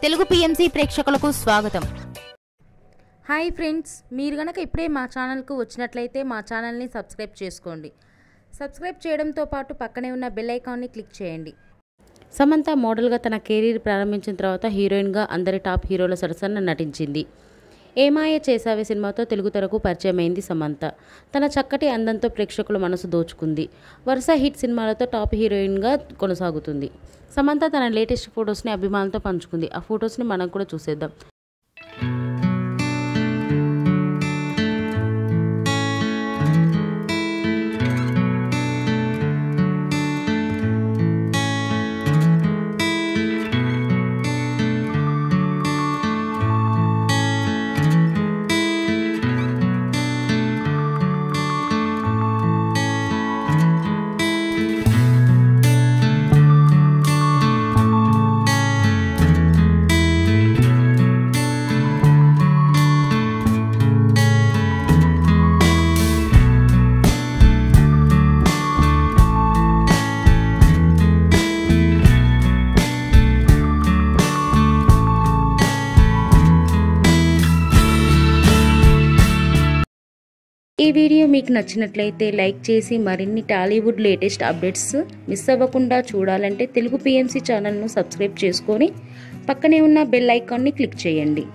Telugu PMC ప్రేక్షకులకు స్వాగతం. Hi friends, మీరు గనక ఇప్పుడే మా ఛానల్కు వచ్చినట్లయితే మా ఛానల్ని సబ్స్క్రైబ్ చేసుకోండి. సబ్స్క్రైబ్ చేయడంతో పాటు పక్కనే ఉన్న బెల్ ఐకాన్ని క్లిక్ చేయండి. సమంత మోడల్గా తన కెరీర్ ప్రారంభించిన తర్వాత హీరోయిన్గా అందరి టాప్ హీరోల సరసన నటించింది. ఏమాయ చేసావే సినిమాతో తెలుగు తెరకు పరిచయమైంది సమంత. తన చక్కటి అందంతో ప్రేక్షకుల మనసు దోచుకుంది. వరుస హిట్ సినిమాలతో టాప్ హీరోయిన్గా కొనసాగుతుంది. సమంత తన లేటెస్ట్ ఫొటోస్ని అభిమానులతో పంచుకుంది. ఆ ఫొటోస్ని మనం కూడా చూసేద్దాం. ఈ వీడియో మీకు నచ్చినట్లయితే లైక్ చేసి మరిన్ని టాలీవుడ్ లేటెస్ట్ అప్డేట్స్ మిస్ అవ్వకుండా చూడాలంటే తెలుగు పిఎంసి ఛానల్ను సబ్స్క్రైబ్ చేసుకొని పక్కనే ఉన్న బెల్ ఐకాన్ని క్లిక్ చేయండి.